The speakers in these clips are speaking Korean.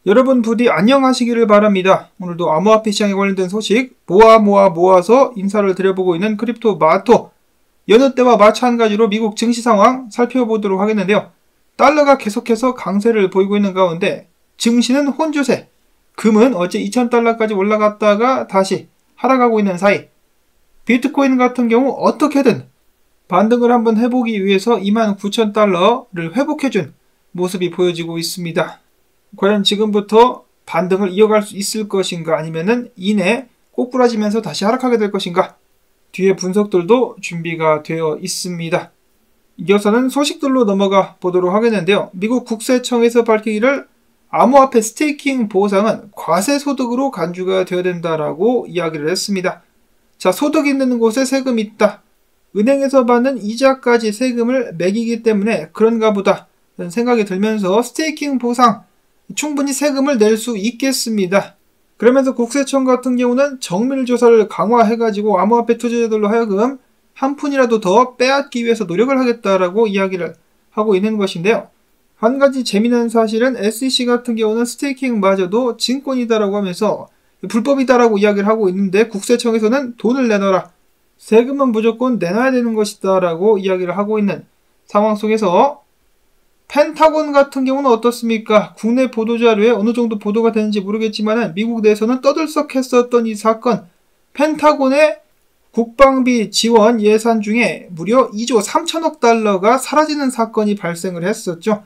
여러분 부디 안녕하시기를 바랍니다. 오늘도 암호화폐 시장에 관련된 소식 모아서 인사를 드려보고 있는 크립토 마토. 여느 때와 마찬가지로 미국 증시 상황 살펴보도록 하겠는데요. 달러가 계속해서 강세를 보이고 있는 가운데 증시는 혼조세. 금은 어제 2000달러까지 올라갔다가 다시 하락하고 있는 사이. 비트코인 같은 경우 어떻게든 반등을 한번 해보기 위해서 29,000달러를 회복해준 모습이 보여지고 있습니다. 과연 지금부터 반등을 이어갈 수 있을 것인가, 아니면은 이내 꼬꾸라지면서 다시 하락하게 될 것인가, 뒤에 분석들도 준비가 되어 있습니다. 이어서는 소식들로 넘어가 보도록 하겠는데요. 미국 국세청에서 밝히기를 암호화폐 스테이킹 보상은 과세소득으로 간주가 되어야 된다라고 이야기를 했습니다. 자, 소득 있는 곳에 세금이 있다. 은행에서 받는 이자까지 세금을 매기기 때문에 그런가 보다 라는 생각이 들면서 스테이킹 보상 충분히 세금을 낼 수 있겠습니다. 그러면서 국세청 같은 경우는 정밀 조사를 강화해가지고 암호화폐 투자자들로 하여금 한 푼이라도 더 빼앗기 위해서 노력을 하겠다라고 이야기를 하고 있는 것인데요. 한 가지 재미난 사실은 SEC 같은 경우는 스테이킹마저도 증권이다라고 하면서 불법이다라고 이야기를 하고 있는데, 국세청에서는 돈을 내놔라, 세금은 무조건 내놔야 되는 것이다 라고 이야기를 하고 있는 상황 속에서 펜타곤 같은 경우는 어떻습니까? 국내 보도자료에 어느 정도 보도가 되는지 모르겠지만 미국 내에서는 떠들썩했었던 이 사건, 펜타곤의 국방비 지원 예산 중에 무려 2조 3천억 달러가 사라지는 사건이 발생을 했었죠.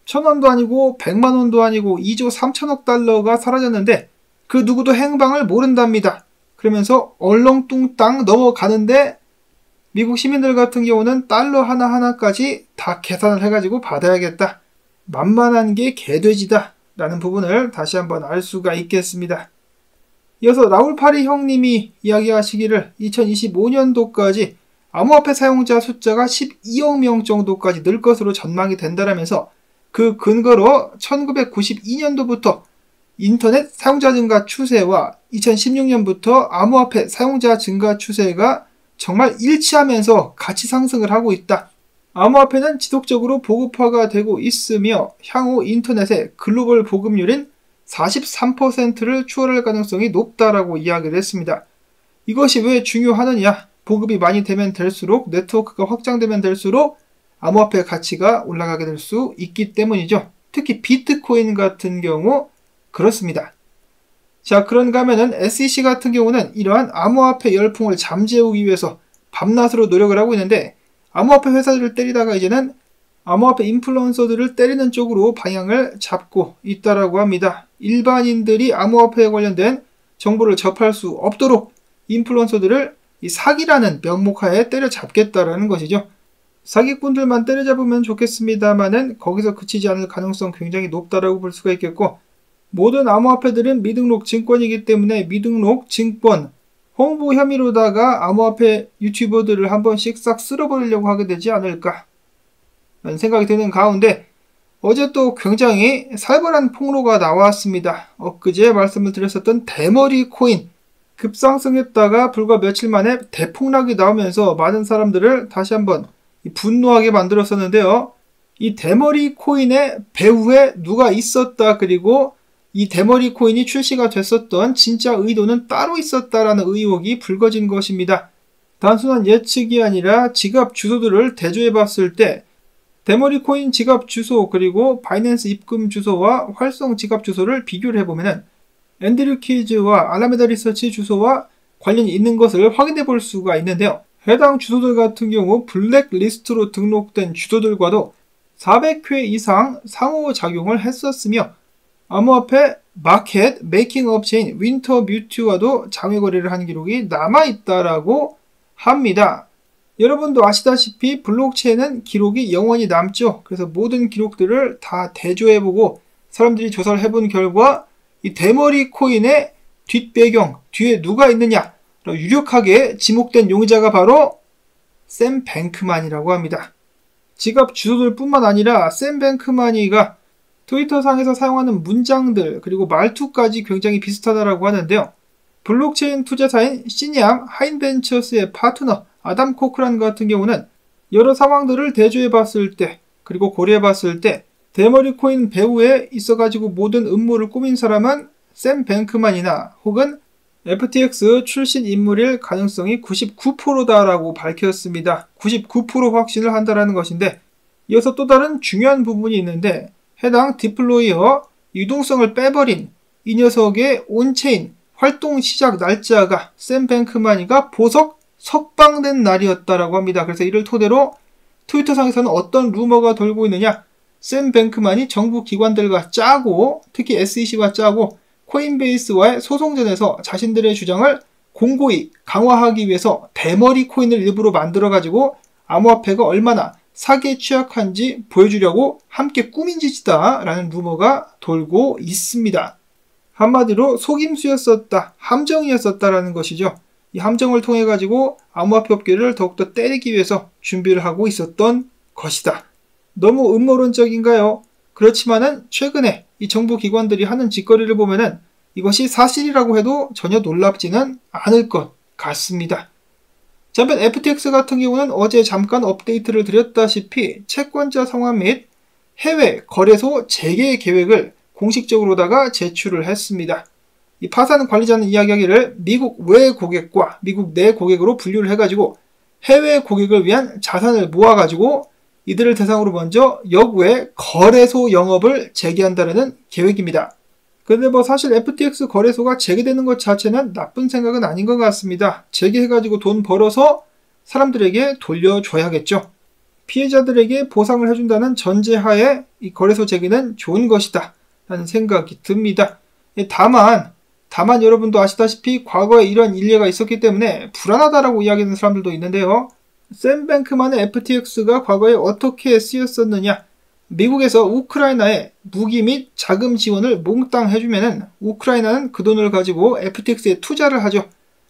1,000원도 아니고 100만원도 아니고 2조 3천억 달러가 사라졌는데 그 누구도 행방을 모른답니다. 그러면서 얼렁뚱땅 넘어가는데 미국 시민들 같은 경우는 달러 하나하나까지 다 계산을 해가지고 받아야겠다. 만만한 게 개돼지다 라는 부분을 다시 한번 알 수가 있겠습니다. 이어서 라울파리 형님이 이야기하시기를 2025년도까지 암호화폐 사용자 숫자가 12억 명 정도까지 늘 것으로 전망이 된다라면서 그 근거로 1992년도부터 인터넷 사용자 증가 추세와 2016년부터 암호화폐 사용자 증가 추세가 정말 일치하면서 같이 상승을 하고 있다. 암호화폐는 지속적으로 보급화가 되고 있으며 향후 인터넷의 글로벌 보급률인 43%를 추월할 가능성이 높다라고 이야기를 했습니다. 이것이 왜 중요하느냐? 보급이 많이 되면 될수록, 네트워크가 확장되면 될수록 암호화폐 가치가 올라가게 될 수 있기 때문이죠. 특히 비트코인 같은 경우 그렇습니다. 자, 그런가 하면은 SEC 같은 경우는 이러한 암호화폐 열풍을 잠재우기 위해서 밤낮으로 노력을 하고 있는데, 암호화폐 회사들을 때리다가 이제는 암호화폐 인플루언서들을 때리는 쪽으로 방향을 잡고 있다라고 합니다. 일반인들이 암호화폐에 관련된 정보를 접할 수 없도록 인플루언서들을 이 사기라는 명목하에 때려잡겠다라는 것이죠. 사기꾼들만 때려잡으면 좋겠습니다만은 거기서 그치지 않을 가능성 굉장히 높다라고 볼 수가 있겠고, 모든 암호화폐들은 미등록 증권이기 때문에 미등록 증권 홍보 혐의로다가 암호화폐 유튜버들을 한 번씩 싹 쓸어버리려고 하게 되지 않을까 라는 생각이 드는 가운데, 어제 또 굉장히 살벌한 폭로가 나왔습니다. 엊그제 말씀을 드렸었던 대머리 코인 급상승했다가 불과 며칠 만에 대폭락이 나오면서 많은 사람들을 다시 한번 분노하게 만들었었는데요. 이 대머리 코인의 배후에 누가 있었다, 그리고 이 대머리 코인이 출시가 됐었던 진짜 의도는 따로 있었다라는 의혹이 불거진 것입니다. 단순한 예측이 아니라 지갑 주소들을 대조해 봤을 때 대머리 코인 지갑 주소 그리고 바이낸스 입금 주소와 활성 지갑 주소를 비교를 해보면 앤드류 키즈와 알라메다 리서치 주소와 관련이 있는 것을 확인해 볼 수가 있는데요. 해당 주소들 같은 경우 블랙리스트로 등록된 주소들과도 400회 이상 상호작용을 했었으며, 암호화폐 마켓 메이킹 업체인 윈터 뮤트와도 장외 거래를 한 기록이 남아있다라고 합니다. 여러분도 아시다시피 블록체인은 기록이 영원히 남죠. 그래서 모든 기록들을 다 대조해보고 사람들이 조사를 해본 결과 이 대머리 코인의 뒷배경, 뒤에 누가 있느냐 유력하게 지목된 용의자가 바로 샘 뱅크만이라고 합니다. 지갑 주소들 뿐만 아니라 샘 뱅크만이가 트위터상에서 사용하는 문장들 그리고 말투까지 굉장히 비슷하다라고 하는데요. 블록체인 투자사인 시니암 하인벤처스의 파트너 아담 코크란 같은 경우는 여러 상황들을 대조해 봤을 때 그리고 고려해 봤을 때 대머리 코인 배후에 있어가지고 모든 음모를 꾸민 사람은 샘 뱅크만이나 혹은 FTX 출신 인물일 가능성이 99%다라고 밝혔습니다. 99% 확신을 한다라는 것인데, 이어서 또 다른 중요한 부분이 있는데, 해당 디플로이어 유동성을 빼버린 이 녀석의 온체인 활동 시작 날짜가 샘 뱅크만이가 보석 석방된 날이었다라고 합니다. 그래서 이를 토대로 트위터상에서는 어떤 루머가 돌고 있느냐, 샘 뱅크만이 정부 기관들과 짜고, 특히 SEC와 짜고 코인베이스와의 소송전에서 자신들의 주장을 공고히 강화하기 위해서 대머리 코인을 일부러 만들어가지고 암호화폐가 얼마나 사기에 취약한지 보여주려고 함께 꾸민 짓이다 라는 루머가 돌고 있습니다. 한마디로 속임수였었다, 함정이었었다라는 것이죠. 이 함정을 통해 가지고 암호화폐 업계를 더욱더 때리기 위해서 준비를 하고 있었던 것이다. 너무 음모론적인가요? 그렇지만은 최근에 이 정부 기관들이 하는 짓거리를 보면은 이것이 사실이라고 해도 전혀 놀랍지는 않을 것 같습니다. 반면 FTX 같은 경우는 어제 잠깐 업데이트를 드렸다시피 채권자 상환 및 해외 거래소 재개 계획을 공식적으로다가 제출을 했습니다. 이 파산 관리자는 이야기하기를 미국 외 고객과 미국 내 고객으로 분류를 해가지고 해외 고객을 위한 자산을 모아가지고 이들을 대상으로 먼저 역외 거래소 영업을 재개한다는 계획입니다. 근데 사실 FTX 거래소가 재개되는 것 자체는 나쁜 생각은 아닌 것 같습니다. 재개해가지고 돈 벌어서 사람들에게 돌려줘야겠죠. 피해자들에게 보상을 해준다는 전제하에 이 거래소 재개는 좋은 것이다 라는 생각이 듭니다. 다만 여러분도 아시다시피 과거에 이런 일례가 있었기 때문에 불안하다라고 이야기하는 사람들도 있는데요. 샘 뱅크만의 FTX가 과거에 어떻게 쓰였었느냐, 미국에서 우크라이나에 무기 및 자금 지원을 몽땅 해주면은 우크라이나는 그 돈을 가지고 FTX에 투자를 하죠.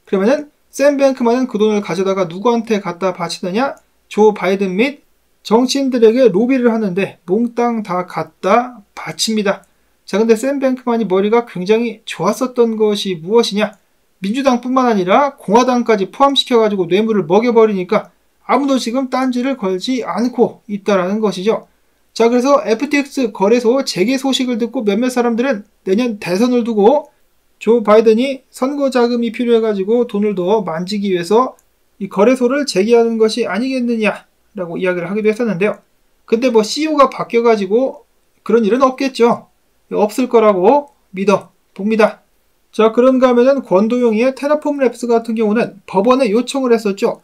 그러면은 샘 뱅크만은 그 돈을 가져다가 누구한테 갖다 바치느냐, 조 바이든 및 정치인들에게 로비를 하는데 몽땅 다 갖다 바칩니다. 자, 근데 샘 뱅크만이 머리가 굉장히 좋았었던 것이 무엇이냐, 민주당뿐만 아니라 공화당까지 포함시켜가지고 뇌물을 먹여버리니까 아무도 지금 딴지를 걸지 않고 있다라는 것이죠. 자, 그래서 FTX 거래소 재개 소식을 듣고 몇몇 사람들은 내년 대선을 두고 조 바이든이 선거 자금이 필요해가지고 돈을 더 만지기 위해서 이 거래소를 재개하는 것이 아니겠느냐라고 이야기를 하기도 했었는데요. 근데 CEO가 바뀌어가지고 그런 일은 없겠죠. 없을 거라고 믿어 봅니다. 자, 그런가 하면은 권도용이의 테라폼 랩스 같은 경우는 법원에 요청을 했었죠.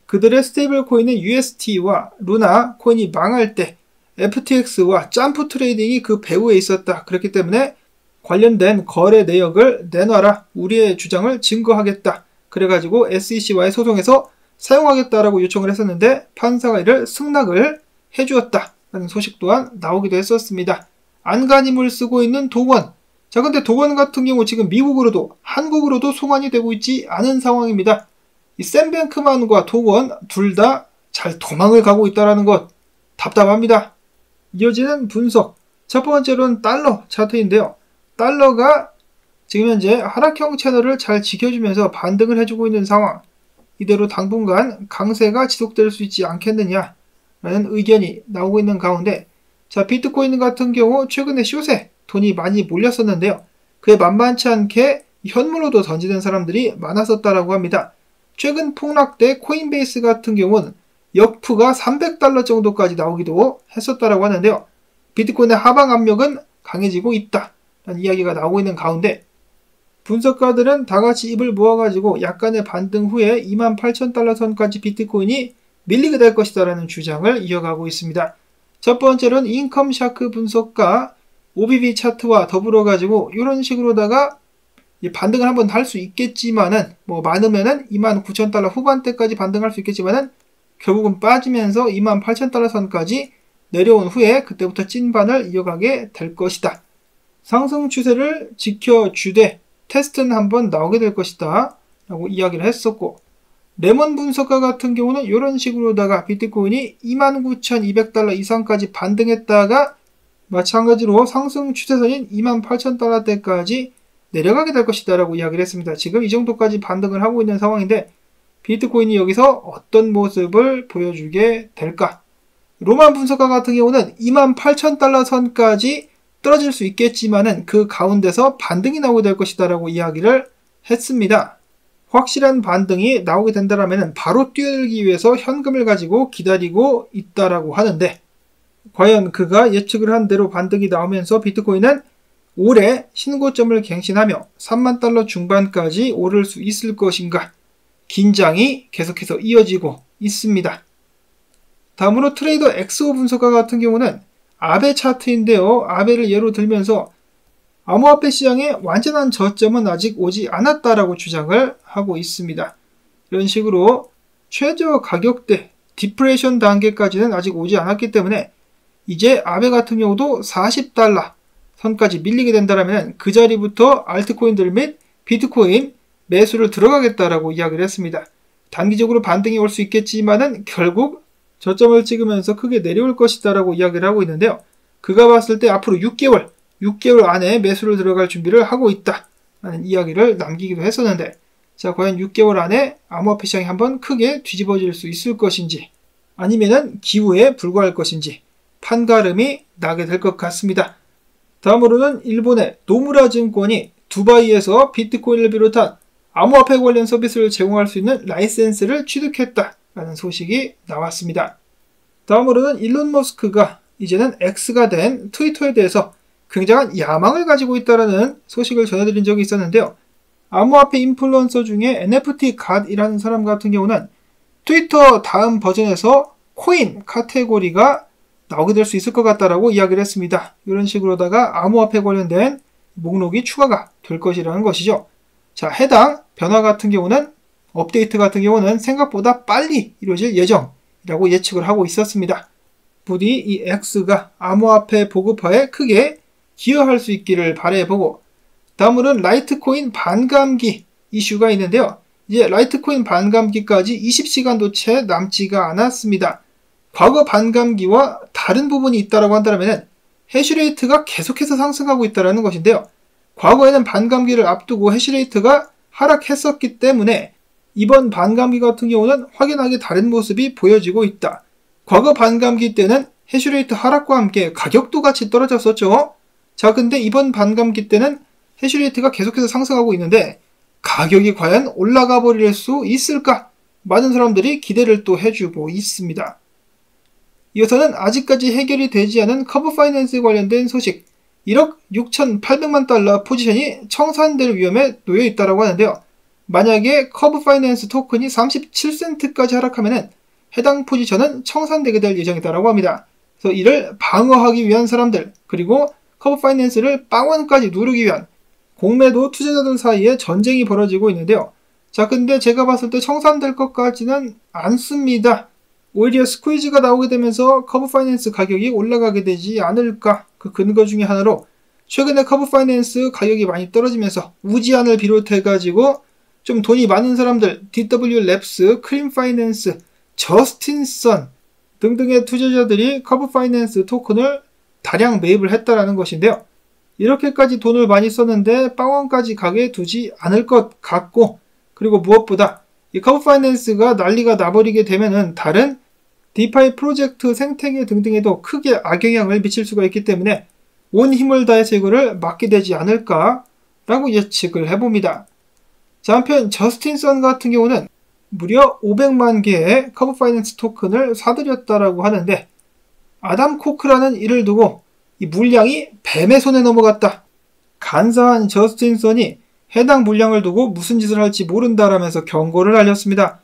그들의 스테이블 코인인 UST와 루나 코인이 망할 때 FTX와 점프 트레이딩이 그 배후에 있었다. 그렇기 때문에 관련된 거래 내역을 내놔라. 우리의 주장을 증거하겠다. 그래가지고 SEC와의 소송에서 사용하겠다라고 요청을 했었는데 판사가 이를 승낙을 해주었다. 라는 소식 또한 나오기도 했었습니다. 안간힘을 쓰고 있는 도건. 자, 근데 도건 같은 경우 지금 미국으로도 한국으로도 송환이 되고 있지 않은 상황입니다. 이 샘 뱅크만과 도건 둘 다 잘 도망을 가고 있다는 것 답답합니다. 이어지는 분석. 첫 번째로는 달러 차트인데요. 달러가 지금 현재 하락형 채널을 잘 지켜주면서 반등을 해주고 있는 상황. 이대로 당분간 강세가 지속될 수 있지 않겠느냐라는 의견이 나오고 있는 가운데, 자, 비트코인 같은 경우 최근에 숏에 돈이 많이 몰렸었는데요. 그에 만만치 않게 현물로도 던지는 사람들이 많았었다라고 합니다. 최근 폭락 때 코인베이스 같은 경우는 역프가 $300 정도까지 나오기도 했었다라고 하는데요. 비트코인의 하방 압력은 강해지고 있다라는 이야기가 나오고 있는 가운데, 분석가들은 다같이 입을 모아가지고 약간의 반등 후에 $28,000 선까지 비트코인이 밀리게 될 것이다라는 주장을 이어가고 있습니다. 첫 번째로는 인컴샤크 분석가 OBB 차트와 더불어가지고 이런 식으로다가 반등을 한번 할 수 있겠지만은 많으면은 $29,000 후반대까지 반등할 수 있겠지만은 결국은 빠지면서 $28,000 선까지 내려온 후에 그때부터 찐반을 이어가게 될 것이다. 상승 추세를 지켜주되 테스트는 한번 나오게 될 것이다 라고 이야기를 했었고, 레몬 분석가 같은 경우는 이런 식으로다가 비트코인이 $29,200 이상까지 반등했다가 마찬가지로 상승 추세선인 $28,000대까지 내려가게 될 것이다 라고 이야기를 했습니다. 지금 이 정도까지 반등을 하고 있는 상황인데 비트코인이 여기서 어떤 모습을 보여주게 될까? 로만 분석가 같은 경우는 28,000달러 선까지 떨어질 수 있겠지만은 그 가운데서 반등이 나오게 될 것이다 라고 이야기를 했습니다. 확실한 반등이 나오게 된다면 바로 뛰어들기 위해서 현금을 가지고 기다리고 있다라고 하는데, 과연 그가 예측을 한 대로 반등이 나오면서 비트코인은 올해 신고점을 갱신하며 3만 달러 중반까지 오를 수 있을 것인가, 긴장이 계속해서 이어지고 있습니다. 다음으로 트레이더 엑소 분석가 같은 경우는 아베 차트인데요. 아베를 예로 들면서 암호화폐 시장의 완전한 저점은 아직 오지 않았다라고 주장을 하고 있습니다. 이런 식으로 최저 가격대, 디프레이션 단계까지는 아직 오지 않았기 때문에 이제 아베 같은 경우도 40달러 선까지 밀리게 된다면 그 자리부터 알트코인들 및 비트코인 매수를 들어가겠다라고 이야기를 했습니다. 단기적으로 반등이 올 수 있겠지만은 결국 저점을 찍으면서 크게 내려올 것이다라고 이야기를 하고 있는데요. 그가 봤을 때 앞으로 6개월 안에 매수를 들어갈 준비를 하고 있다라는 이야기를 남기기도 했었는데, 자, 과연 6개월 안에 암호화폐 시장이 한번 크게 뒤집어질 수 있을 것인지 아니면은 기우에 불과할 것인지 판가름이 나게 될 것 같습니다. 다음으로는 일본의 노무라 증권이 두바이에서 비트코인을 비롯한 암호화폐 관련 서비스를 제공할 수 있는 라이센스를 취득했다라는 소식이 나왔습니다. 다음으로는 일론 머스크가 이제는 X가 된 트위터에 대해서 굉장한 야망을 가지고 있다는 소식을 전해드린 적이 있었는데요. 암호화폐 인플루언서 중에 NFT 갓이라는 사람 같은 경우는 트위터 다음 버전에서 코인 카테고리가 나오게 될 수 있을 것 같다라고 이야기를 했습니다. 이런 식으로다가 암호화폐 관련된 목록이 추가가 될 것이라는 것이죠. 자, 해당 변화 같은 경우는, 업데이트 같은 경우는 생각보다 빨리 이루어질 예정이라고 예측을 하고 있었습니다. 부디 이 X가 암호화폐 보급화에 크게 기여할 수 있기를 바라보고, 다음으로는 라이트코인 반감기 이슈가 있는데요. 이제 라이트코인 반감기까지 20시간도 채 남지가 않았습니다. 과거 반감기와 다른 부분이 있다고 한다면 해시레이트가 계속해서 상승하고 있다는 것인데요. 과거에는 반감기를 앞두고 해시레이트가 하락했었기 때문에 이번 반감기 같은 경우는 확연하게 다른 모습이 보여지고 있다. 과거 반감기 때는 해시레이트 하락과 함께 가격도 같이 떨어졌었죠. 자, 근데 이번 반감기 때는 해시레이트가 계속해서 상승하고 있는데 가격이 과연 올라가 버릴 수 있을까? 많은 사람들이 기대를 또 해주고 있습니다. 이어서는 아직까지 해결이 되지 않은 커브 파이낸스 관련된 소식, 1억 6,800만 달러 포지션이 청산될 위험에 놓여 있다고 하는데요. 만약에 커브 파이낸스 토큰이 37센트까지 하락하면 해당 포지션은 청산되게 될 예정이다라고 합니다. 그래서 이를 방어하기 위한 사람들, 그리고 커브 파이낸스를 빵원까지 누르기 위한 공매도 투자자들 사이에 전쟁이 벌어지고 있는데요. 자, 근데 제가 봤을 때 청산될 것 같지는 않습니다. 오히려 스퀴즈가 나오게 되면서 커브 파이낸스 가격이 올라가게 되지 않을까. 그 근거 중에 하나로 최근에 커브 파이낸스 가격이 많이 떨어지면서 우지안을 비롯해가지고 좀 돈이 많은 사람들, DW 랩스, 크림 파이낸스, 저스틴선 등등의 투자자들이 커브 파이낸스 토큰을 다량 매입을 했다라는 것인데요. 이렇게까지 돈을 많이 썼는데 빵원까지 가게 두지 않을 것 같고, 그리고 무엇보다 이 커브 파이낸스가 난리가 나버리게 되면은 다른 디파이 프로젝트 생태계 등등에도 크게 악영향을 미칠 수가 있기 때문에 온 힘을 다해서 이거를 막게 되지 않을까라고 예측을 해봅니다. 자, 한편 저스틴선 같은 경우는 무려 500만 개의 커브 파이낸스 토큰을 사들였다라고 하는데, 아담 코크라는 이를 두고 이 물량이 뱀의 손에 넘어갔다. 간사한 저스틴선이 해당 물량을 두고 무슨 짓을 할지 모른다라면서 경고를 알렸습니다.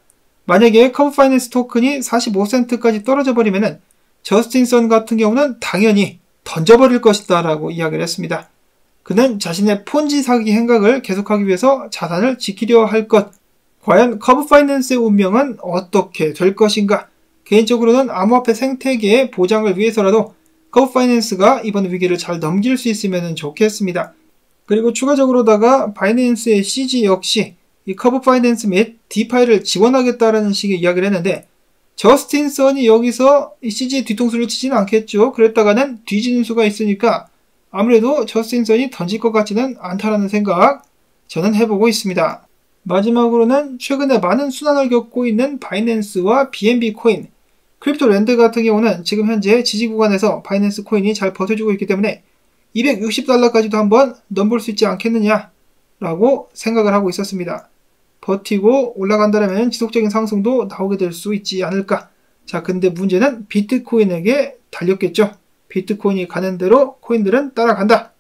만약에 커브 파이낸스 토큰이 45센트까지 떨어져 버리면은 저스틴선 같은 경우는 당연히 던져버릴 것이다 라고 이야기를 했습니다. 그는 자신의 폰지 사기 행각을 계속하기 위해서 자산을 지키려 할 것. 과연 커브 파이낸스의 운명은 어떻게 될 것인가? 개인적으로는 암호화폐 생태계의 보장을 위해서라도 커브 파이낸스가 이번 위기를 잘 넘길 수 있으면 좋겠습니다. 그리고 추가적으로다가 바이낸스의 CG 역시 이 커브 파이낸스 및 디파이를 지원하겠다라는 식의 이야기를 했는데, 저스틴선이 여기서 이 CG의 뒤통수를 치지는 않겠죠. 그랬다가는 뒤지는 수가 있으니까 아무래도 저스틴선이 던질 것 같지는 않다라는 생각 저는 해보고 있습니다. 마지막으로는 최근에 많은 순환을 겪고 있는 바이낸스와 BNB 코인, 크립토랜드 같은 경우는 지금 현재 지지 구간에서 바이낸스 코인이 잘 버텨주고 있기 때문에 $260까지도 한번 넘볼 수 있지 않겠느냐 라고 생각을 하고 있었습니다. 버티고 올라간다면 지속적인 상승도 나오게 될 수 있지 않을까. 자, 근데 문제는 비트코인에게 달렸겠죠. 비트코인이 가는 대로 코인들은 따라간다.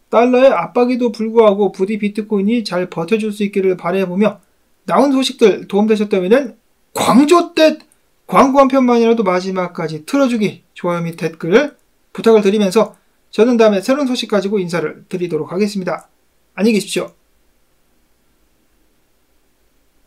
달러의 압박에도 불구하고 부디 비트코인이 잘 버텨줄 수 있기를 바라보며 나온 소식들 도움되셨다면 광조댓 광고 한 편만이라도 마지막까지 틀어주기, 좋아요 및 댓글 부탁을 드리면서 저는 다음에 새로운 소식 가지고 인사를 드리도록 하겠습니다. 안녕히 계십시오.